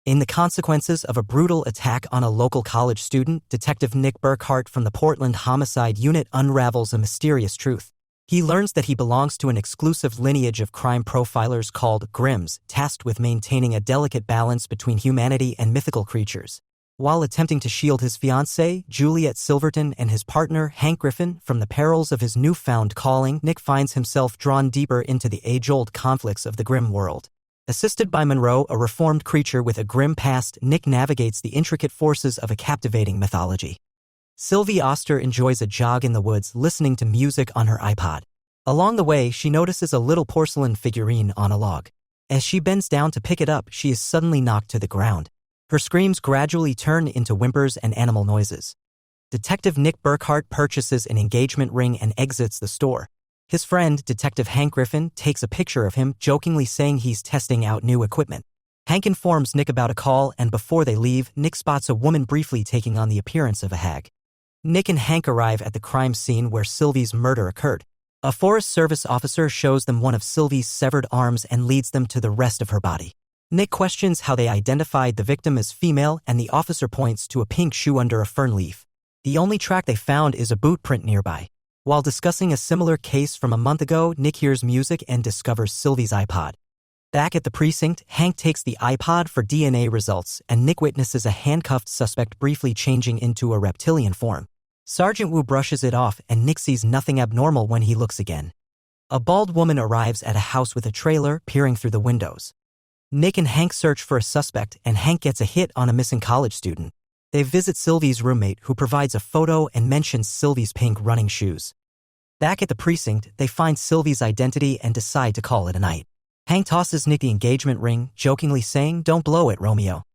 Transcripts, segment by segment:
In The Consequences of a Brutal Attack on a Local College Student, Detective Nick Burkhart from the Portland Homicide Unit unravels a mysterious truth. He learns that he belongs to an exclusive lineage of crime profilers called Grimms, tasked with maintaining a delicate balance between humanity and mythical creatures. While attempting to shield his fiancée, Juliet Silverton, and his partner, Hank Griffin, from the perils of his newfound calling, Nick finds himself drawn deeper into the age-old conflicts of the Grimm world. Assisted by Monroe, a reformed creature with a grim past, Nick navigates the intricate forces of a captivating mythology. Sylvie Oster enjoys a jog in the woods listening to music on her iPod. Along the way, she notices a little porcelain figurine on a log. As she bends down to pick it up, she is suddenly knocked to the ground. Her screams gradually turn into whimpers and animal noises. Detective Nick Burkhart purchases an engagement ring and exits the store. His friend, Detective Hank Griffin, takes a picture of him, jokingly saying he's testing out new equipment. Hank informs Nick about a call, and before they leave, Nick spots a woman briefly taking on the appearance of a hag. Nick and Hank arrive at the crime scene where Sylvie's murder occurred. A Forest Service officer shows them one of Sylvie's severed arms and leads them to the rest of her body. Nick questions how they identified the victim as female, and the officer points to a pink shoe under a fern leaf. The only track they found is a boot print nearby. While discussing a similar case from a month ago, Nick hears music and discovers Sylvie's iPod. Back at the precinct, Hank takes the iPod for DNA results, and Nick witnesses a handcuffed suspect briefly changing into a reptilian form. Sergeant Wu brushes it off, and Nick sees nothing abnormal when he looks again. A bald woman arrives at a house with a trailer, peering through the windows. Nick and Hank search for a suspect, and Hank gets a hit on a missing college student. They visit Sylvie's roommate, who provides a photo and mentions Sylvie's pink running shoes. Back at the precinct, they find Sylvie's identity and decide to call it a night. Hank tosses Nick the engagement ring, jokingly saying, "Don't blow it, Romeo."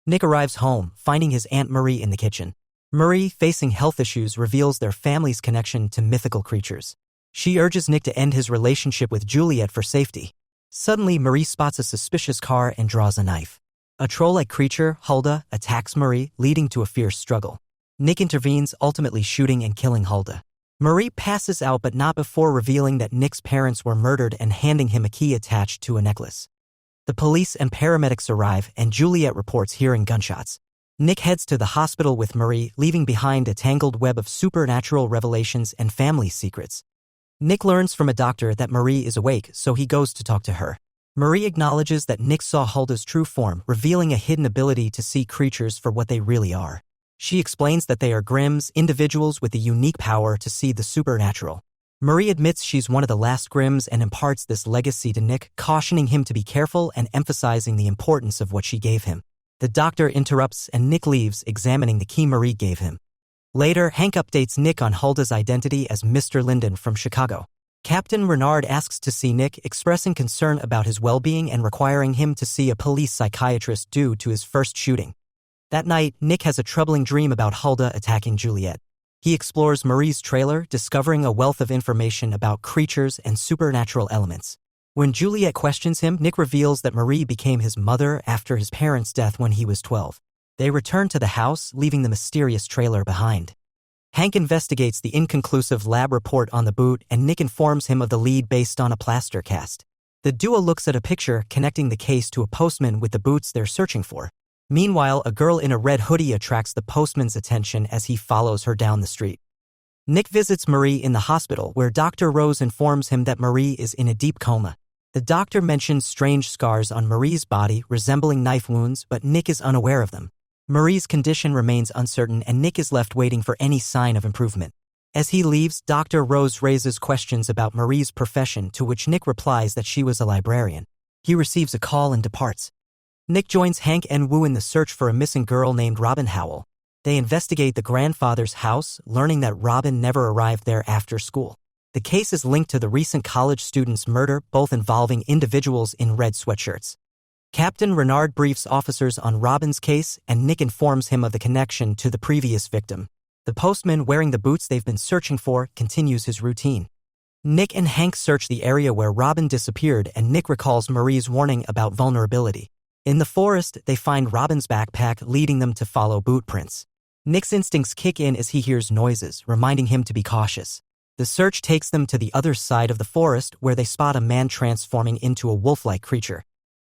Nick arrives home, finding his Aunt Marie in the kitchen. Marie, facing health issues, reveals their family's connection to mythical creatures. She urges Nick to end his relationship with Juliet for safety. Suddenly, Marie spots a suspicious car and draws a knife. A troll-like creature, Hulda, attacks Marie, leading to a fierce struggle. Nick intervenes, ultimately shooting and killing Hulda. Marie passes out, but not before revealing that Nick's parents were murdered and handing him a key attached to a necklace. The police and paramedics arrive, and Juliet reports hearing gunshots. Nick heads to the hospital with Marie, leaving behind a tangled web of supernatural revelations and family secrets. Nick learns from a doctor that Marie is awake, so he goes to talk to her. Marie acknowledges that Nick saw Hulda's true form, revealing a hidden ability to see creatures for what they really are. She explains that they are Grimms, individuals with the unique power to see the supernatural. Marie admits she's one of the last Grimms and imparts this legacy to Nick, cautioning him to be careful and emphasizing the importance of what she gave him. The doctor interrupts, and Nick leaves, examining the key Marie gave him. Later, Hank updates Nick on Hulda's identity as Mr. Linden from Chicago. Captain Renard asks to see Nick, expressing concern about his well-being and requiring him to see a police psychiatrist due to his first shooting. That night, Nick has a troubling dream about Hulda attacking Juliet. He explores Marie's trailer, discovering a wealth of information about creatures and supernatural elements. When Juliet questions him, Nick reveals that Marie became his mother after his parents' death when he was 12. They return to the house, leaving the mysterious trailer behind. Hank investigates the inconclusive lab report on the boot, and Nick informs him of the lead based on a plaster cast. The duo looks at a picture connecting the case to a postman with the boots they're searching for. Meanwhile, a girl in a red hoodie attracts the postman's attention as he follows her down the street. Nick visits Marie in the hospital, where Dr. Rose informs him that Marie is in a deep coma. The doctor mentions strange scars on Marie's body resembling knife wounds, but Nick is unaware of them. Marie's condition remains uncertain, and Nick is left waiting for any sign of improvement. As he leaves, Dr. Rose raises questions about Marie's profession, to which Nick replies that she was a librarian. He receives a call and departs. Nick joins Hank and Wu in the search for a missing girl named Robin Howell. They investigate the grandfather's house, learning that Robin never arrived there after school. The case is linked to the recent college student's murder, both involving individuals in red sweatshirts. Captain Renard briefs officers on Robin's case, and Nick informs him of the connection to the previous victim. The postman, wearing the boots they've been searching for, continues his routine. Nick and Hank search the area where Robin disappeared, and Nick recalls Marie's warning about vulnerability. In the forest, they find Robin's backpack, leading them to follow boot prints. Nick's instincts kick in as he hears noises, reminding him to be cautious. The search takes them to the other side of the forest, where they spot a man transforming into a wolf-like creature.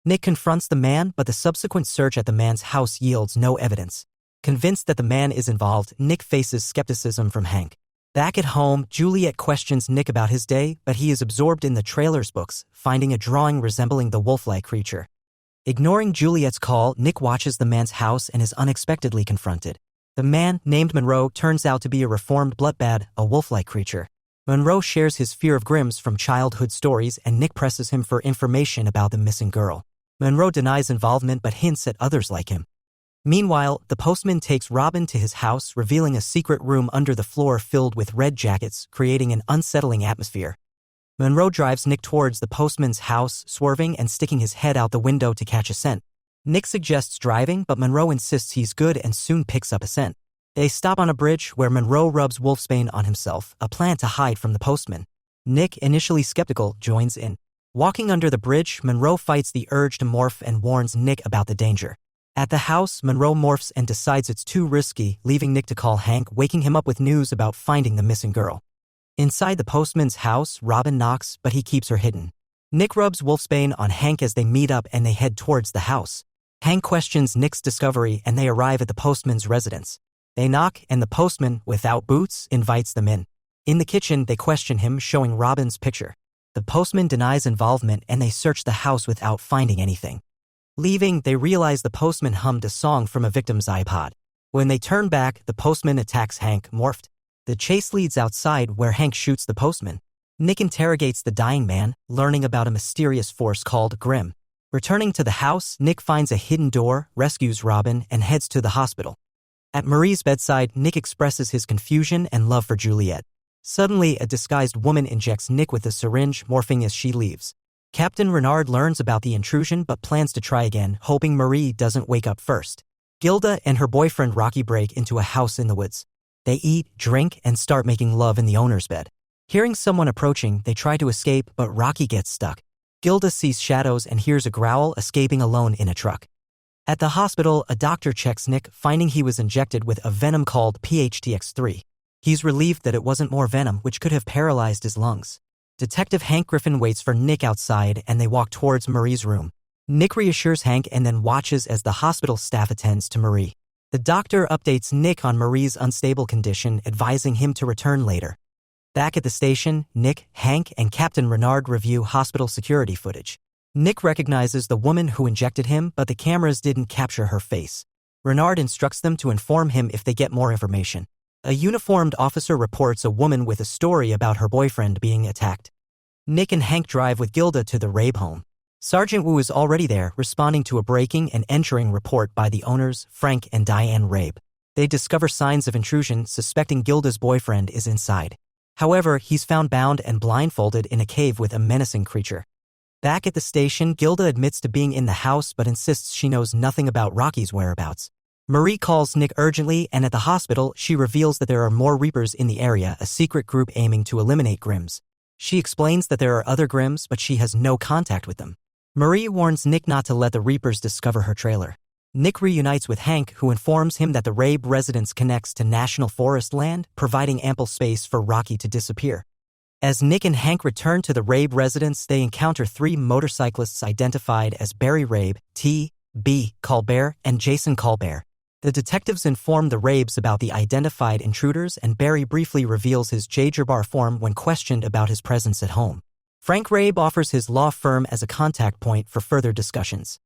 Nick confronts the man, but the subsequent search at the man's house yields no evidence. Convinced that the man is involved, Nick faces skepticism from Hank. Back at home, Juliet questions Nick about his day, but he is absorbed in the trailer's books, finding a drawing resembling the wolf-like creature. Ignoring Juliet's call, Nick watches the man's house and is unexpectedly confronted. The man, named Monroe, turns out to be a reformed bloodbath, a wolf-like creature. Monroe shares his fear of Grimms from childhood stories, and Nick presses him for information about the missing girl. Monroe denies involvement but hints at others like him. Meanwhile, the postman takes Robin to his house, revealing a secret room under the floor filled with red jackets, creating an unsettling atmosphere. Monroe drives Nick towards the postman's house, swerving and sticking his head out the window to catch a scent. Nick suggests driving, but Monroe insists he's good and soon picks up a scent. They stop on a bridge where Monroe rubs wolfsbane on himself, a plan to hide from the postman. Nick, initially skeptical, joins in. Walking under the bridge, Monroe fights the urge to morph and warns Nick about the danger. At the house, Monroe morphs and decides it's too risky, leaving Nick to call Hank, waking him up with news about finding the missing girl. Inside the postman's house, Robin knocks, but he keeps her hidden. Nick rubs wolfsbane on Hank as they meet up and they head towards the house. Hank questions Nick's discovery and they arrive at the postman's residence. They knock and the postman, without boots, invites them in. In the kitchen, they question him, showing Robin's picture. The postman denies involvement and they search the house without finding anything. Leaving, they realize the postman hummed a song from a victim's iPod. When they turn back, the postman attacks Hank, morphed. The chase leads outside where Hank shoots the postman. Nick interrogates the dying man, learning about a mysterious force called Grimm. Returning to the house, Nick finds a hidden door, rescues Robin, and heads to the hospital. At Marie's bedside, Nick expresses his confusion and love for Juliet. Suddenly, a disguised woman injects Nick with a syringe, morphing as she leaves. Captain Renard learns about the intrusion but plans to try again, hoping Marie doesn't wake up first. Gilda and her boyfriend Rocky break into a house in the woods. They eat, drink, and start making love in the owner's bed. Hearing someone approaching, they try to escape, but Rocky gets stuck. Gilda sees shadows and hears a growl, escaping alone in a truck. At the hospital, a doctor checks Nick, finding he was injected with a venom called PHTX-3. He's relieved that it wasn't more venom, which could have paralyzed his lungs. Detective Hank Griffin waits for Nick outside and they walk towards Marie's room. Nick reassures Hank and then watches as the hospital staff attends to Marie. The doctor updates Nick on Marie's unstable condition, advising him to return later. Back at the station, Nick, Hank, and Captain Renard review hospital security footage. Nick recognizes the woman who injected him, but the cameras didn't capture her face. Renard instructs them to inform him if they get more information. A uniformed officer reports a woman with a story about her boyfriend being attacked. Nick and Hank drive with Gilda to the Rabe home. Sergeant Wu is already there, responding to a breaking and entering report by the owners, Frank and Diane Rabe. They discover signs of intrusion, suspecting Gilda's boyfriend is inside. However, he's found bound and blindfolded in a cave with a menacing creature. Back at the station, Gilda admits to being in the house but insists she knows nothing about Rocky's whereabouts. Marie calls Nick urgently, and at the hospital, she reveals that there are more Reapers in the area, a secret group aiming to eliminate Grimms. She explains that there are other Grimms, but she has no contact with them. Marie warns Nick not to let the Reapers discover her trailer. Nick reunites with Hank, who informs him that the Rabe residence connects to National Forest land, providing ample space for Rocky to disappear. As Nick and Hank return to the Rabe residence, they encounter 3 motorcyclists identified as Barry Rabe, T.B. Colbert, and Jason Colbert. The detectives inform the Rabes about the identified intruders, and Barry briefly reveals his J-Jabbar form when questioned about his presence at home. Frank Rabe offers his law firm as a contact point for further discussions.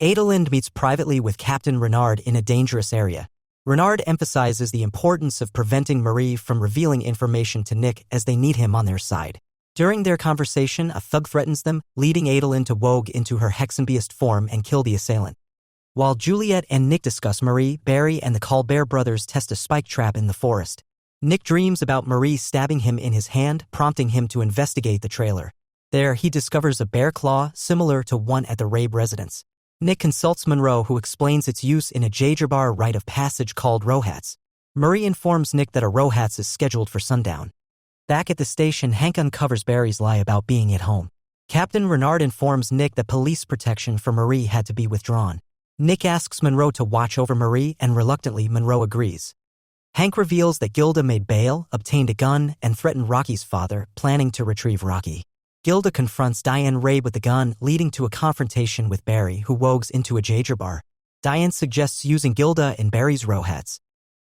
Adelind meets privately with Captain Renard in a dangerous area. Renard emphasizes the importance of preventing Marie from revealing information to Nick as they need him on their side. During their conversation, a thug threatens them, leading Adelind to wogue into her Hexenbeast form and kill the assailant. While Juliet and Nick discuss Marie, Barry and the Colbert brothers test a spike trap in the forest. Nick dreams about Marie stabbing him in his hand, prompting him to investigate the trailer. There, he discovers a bear claw similar to one at the Rabe residence. Nick consults Monroe, who explains its use in a J-Jabbar rite of passage called Rohats. Marie informs Nick that a Rohats is scheduled for sundown. Back at the station, Hank uncovers Barry's lie about being at home. Captain Renard informs Nick that police protection for Marie had to be withdrawn. Nick asks Monroe to watch over Marie, and reluctantly Monroe agrees. Hank reveals that Gilda made bail, obtained a gun, and threatened Rocky's father, planning to retrieve Rocky. Gilda confronts Diane Rabe with the gun, leading to a confrontation with Barry, who wogs into a Jaeger bar. Diane suggests using Gilda and Barry's rowhats.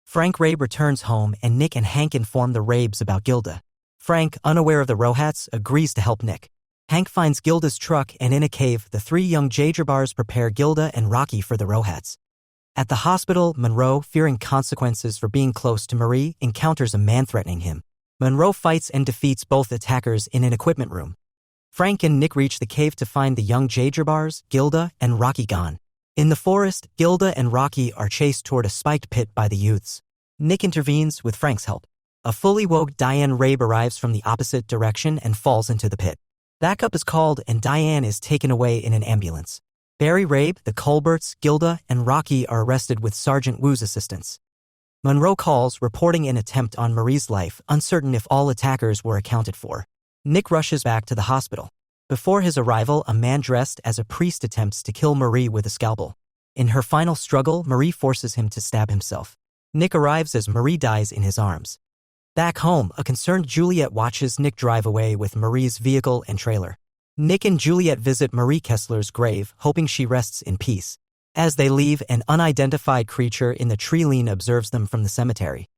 Frank Rabe returns home and Nick and Hank inform the Rabes about Gilda. Frank, unaware of the rowhats, agrees to help Nick. Hank finds Gilda's truck and in a cave, the three young Jaeger bars prepare Gilda and Rocky for the rowhats. At the hospital, Monroe, fearing consequences for being close to Marie, encounters a man threatening him. Monroe fights and defeats both attackers in an equipment room. Frank and Nick reach the cave to find the young Jaeger bars, Gilda, and Rocky gone. In the forest, Gilda and Rocky are chased toward a spiked pit by the youths. Nick intervenes with Frank's help. A fully woke Diane Rabe arrives from the opposite direction and falls into the pit. Backup is called and Diane is taken away in an ambulance. Barry Rabe, the Colberts, Gilda, and Rocky are arrested with Sergeant Wu's assistance. Monroe calls, reporting an attempt on Marie's life, uncertain if all attackers were accounted for. Nick rushes back to the hospital. Before his arrival, a man dressed as a priest attempts to kill Marie with a scalpel. In her final struggle, Marie forces him to stab himself. Nick arrives as Marie dies in his arms. Back home, a concerned Juliet watches Nick drive away with Marie's vehicle and trailer. Nick and Juliet visit Marie Kessler's grave, hoping she rests in peace. As they leave, an unidentified creature in the tree line observes them from the cemetery.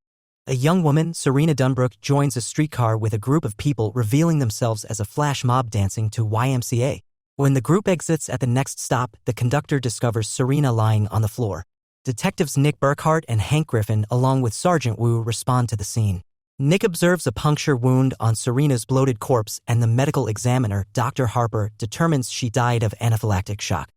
A young woman, Serena Dunbrook, joins a streetcar with a group of people revealing themselves as a flash mob dancing to YMCA. When the group exits at the next stop, the conductor discovers Serena lying on the floor. Detectives Nick Burkhart and Hank Griffin, along with Sergeant Wu, respond to the scene. Nick observes a puncture wound on Serena's bloated corpse and the medical examiner, Dr. Harper, determines she died of anaphylactic shock.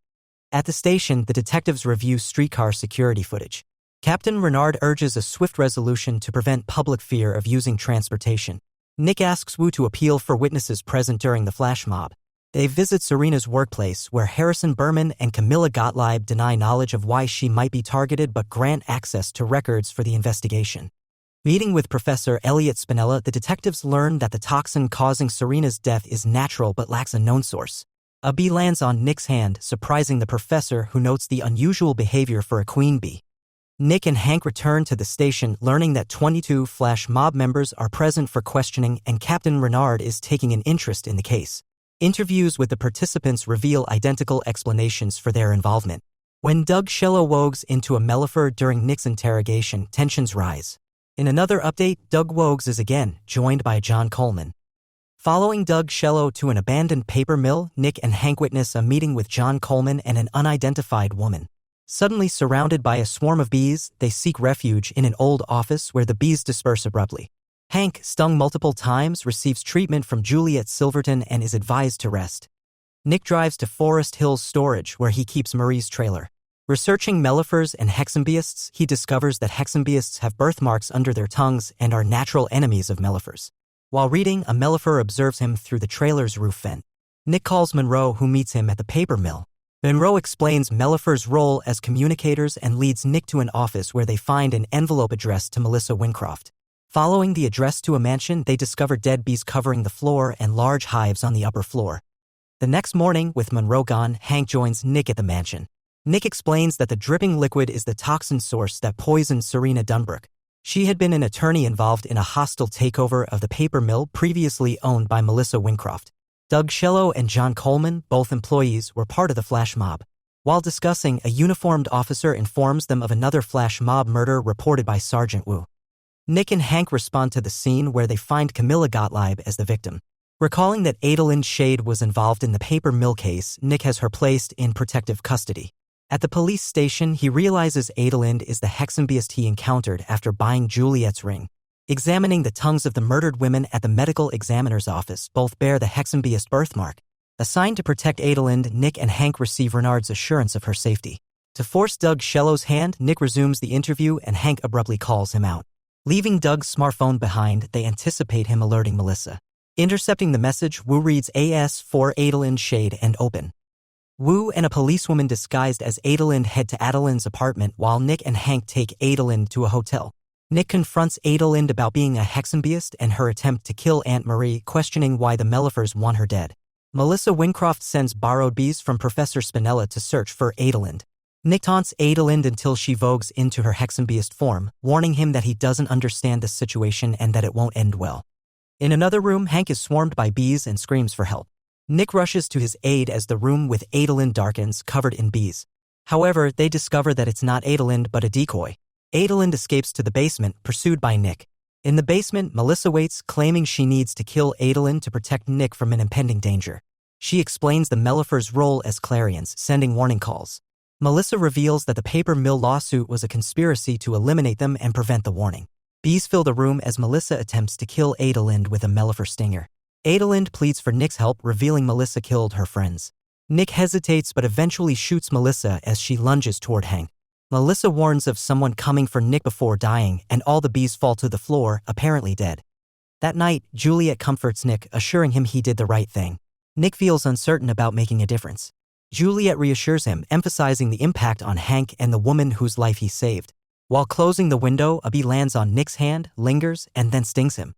At the station, the detectives review streetcar security footage. Captain Renard urges a swift resolution to prevent public fear of using transportation. Nick asks Wu to appeal for witnesses present during the flash mob. They visit Serena's workplace, where Harrison Berman and Camilla Gottlieb deny knowledge of why she might be targeted but grant access to records for the investigation. Meeting with Professor Elliot Spinella, the detectives learn that the toxin causing Serena's death is natural but lacks a known source. A bee lands on Nick's hand, surprising the professor, who notes the unusual behavior for a queen bee. Nick and Hank return to the station, learning that 22 flash mob members are present for questioning and Captain Renard is taking an interest in the case. Interviews with the participants reveal identical explanations for their involvement. When Doug Shello wogs into a Mellifer during Nick's interrogation, tensions rise. In another update, Doug Wogs is again joined by John Coleman. Following Doug Shello to an abandoned paper mill, Nick and Hank witness a meeting with John Coleman and an unidentified woman. Suddenly surrounded by a swarm of bees, they seek refuge in an old office where the bees disperse abruptly. Hank, stung multiple times, receives treatment from Juliet Silverton and is advised to rest. Nick drives to Forest Hills Storage, where he keeps Marie's trailer. Researching mellifers and hexambiasts, he discovers that hexambiasts have birthmarks under their tongues and are natural enemies of mellifers. While reading, a mellifer observes him through the trailer's roof vent. Nick calls Monroe, who meets him at the paper mill. Monroe explains mellifers' role as communicators and leads Nick to an office where they find an envelope addressed to Melissa Wincroft. Following the address to a mansion, they discover dead bees covering the floor and large hives on the upper floor. The next morning, with Monroe gone, Hank joins Nick at the mansion. Nick explains that the dripping liquid is the toxin source that poisoned Serena Dunbrook. She had been an attorney involved in a hostile takeover of the paper mill previously owned by Melissa Wincroft. Doug Shello and John Coleman, both employees, were part of the flash mob. While discussing, a uniformed officer informs them of another flash mob murder reported by Sergeant Wu. Nick and Hank respond to the scene where they find Camilla Gottlieb as the victim. Recalling that Adalind Shade was involved in the paper mill case, Nick has her placed in protective custody. At the police station, he realizes Adalind is the hexambiast he encountered after buying Juliet's ring. Examining the tongues of the murdered women at the medical examiner's office, both bear the hexambiast birthmark. Assigned to protect Adalind, Nick and Hank receive Renard's assurance of her safety. To force Doug Shello's hand, Nick resumes the interview and Hank abruptly calls him out. Leaving Doug's smartphone behind, they anticipate him alerting Melissa. Intercepting the message, Wu reads AS for Adalind Shade and open. Wu and a policewoman disguised as Adalind head to Adalind's apartment while Nick and Hank take Adalind to a hotel. Nick confronts Adalind about being a hexambiast and her attempt to kill Aunt Marie, questioning why the mellifers want her dead. Melissa Wincroft sends borrowed bees from Professor Spinella to search for Adalind. Nick taunts Adalind until she vogues into her hexambiast form, warning him that he doesn't understand the situation and that it won't end well. In another room, Hank is swarmed by bees and screams for help. Nick rushes to his aid as the room with Adalind darkens, covered in bees. However, they discover that it's not Adalind but a decoy. Adalind escapes to the basement, pursued by Nick. In the basement, Melissa waits, claiming she needs to kill Adalind to protect Nick from an impending danger. She explains the Mellifers' role as clarions, sending warning calls. Melissa reveals that the paper mill lawsuit was a conspiracy to eliminate them and prevent the warning. Bees fill the room as Melissa attempts to kill Adalind with a Mellifer stinger. Adalind pleads for Nick's help, revealing Melissa killed her friends. Nick hesitates but eventually shoots Melissa as she lunges toward Hank. Melissa warns of someone coming for Nick before dying, and all the bees fall to the floor, apparently dead. That night, Juliet comforts Nick, assuring him he did the right thing. Nick feels uncertain about making a difference. Juliet reassures him, emphasizing the impact on Hank and the woman whose life he saved. While closing the window, a bee lands on Nick's hand, lingers, and then stings him.